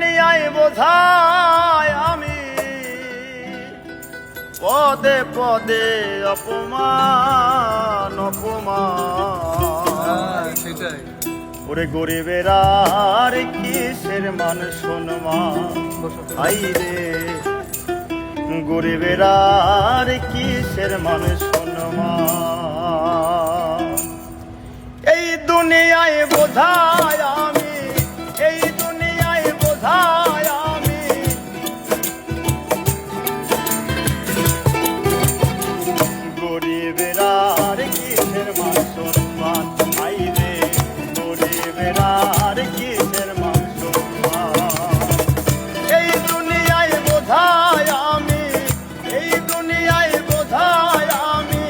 দুনিয়ায় বোঝায় আমি, পদে পদে অপমান অপমান। সেটাই ওরে গরিবের আর কিসের মান সম্মান, হাই রে গরিবের আর কিসের মান সম্মান। এই দুনিয়ায় বোঝায় আমি, এই দুনিয়ায় বোঝায় আমি, গরিবের আর কিসের মান সম্মান, হাই রে গরিবের আর কিসের মান সম্মান। এই দুনিয়ায় বোঝায় আমি, এই দুনিয়ায় বোঝায় আমি,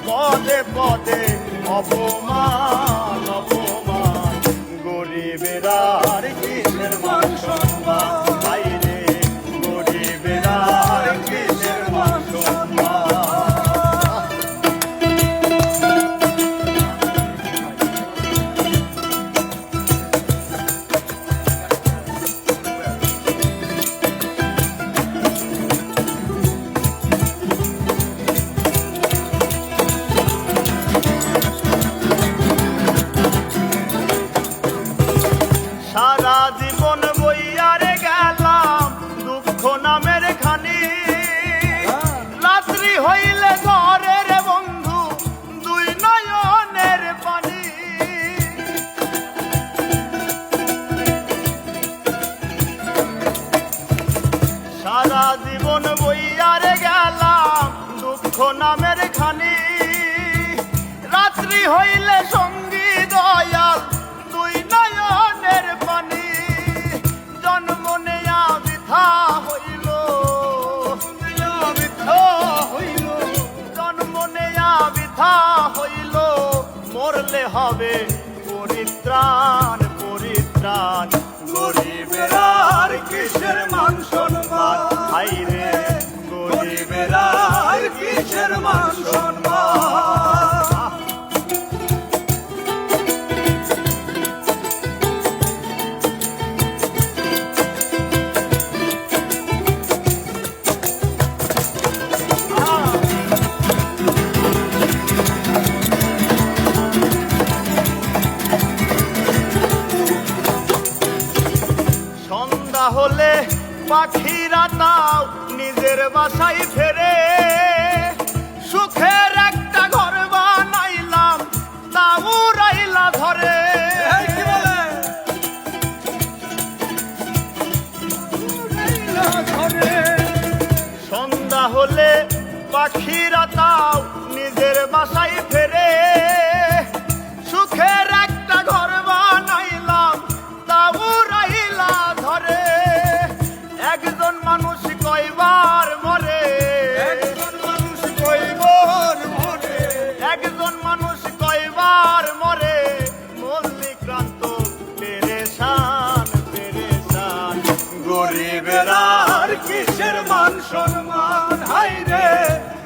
পদে পদে অপমান অপমান। গরিবের আর কিসের মান সম্মান, হাই রে গরিবের আর কিসের মান সম্মান। সারা জীবন বইয়ারে গেলাম দুঃখ নামের খানি, রাত্রি হইলে ঘরের বন্ধু দুই নয়নের পানি। সারা জীবন বইয়ারে গেলাম দুঃখ নামের খানি, রাত্রি হইলে সঙ্গী দয়াল দুই নয়নের পানি। জন্ম নেয়া বৃথা হইল, বৃথা হইল, জন্ম নেয়া বৃথা হইল, মরলে হবে পরিত্রাণ পরিত্রাণ। গরিবের আর কিসের মান সম্মান, হাই রে গরিবের আর কিসের মান সম্মান। সন্ধ্যা হলে পাখিরা তাও নিজের বাসায় ফেরে, সুখের একটা ঘর বানাইলাম তাও রাইলা ধরে। সন্ধ্যা হলে পাখিরা তাও নিজের বাসায় ফেরে, সুখের একটা ঘর বানাইলাম তাও রাইলা ধরে। একজন মানুষ কয়বার মরে, একজন মানুষ কয়বার মরে, একজন মানুষ কয়বার মরে, মল্লিক্রান্ত পেরেশান পেরেশান। গরিবের আর কিসের মান সম্মান, হাই রে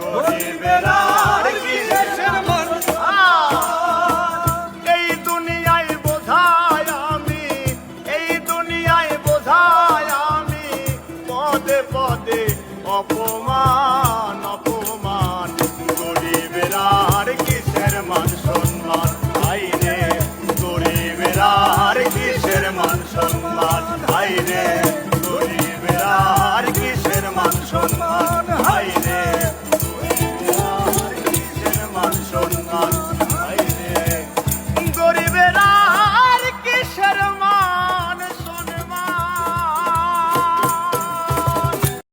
গরিবের আর কিসের মান সম্মান। এই দুনিয়ায় বোঝায় আমি, এই দুনিয়ায় বোঝায় আমি, পদে পদে অপমান অপমান। গরিবের আর কিসের মান সম্মান, হাই রে গরিবের আর কিসের মান সম্মান, হাই রে গরিবের আর কিসের মান সম্মান, হাই রে গরিবের আর কিসের মান সম্মান।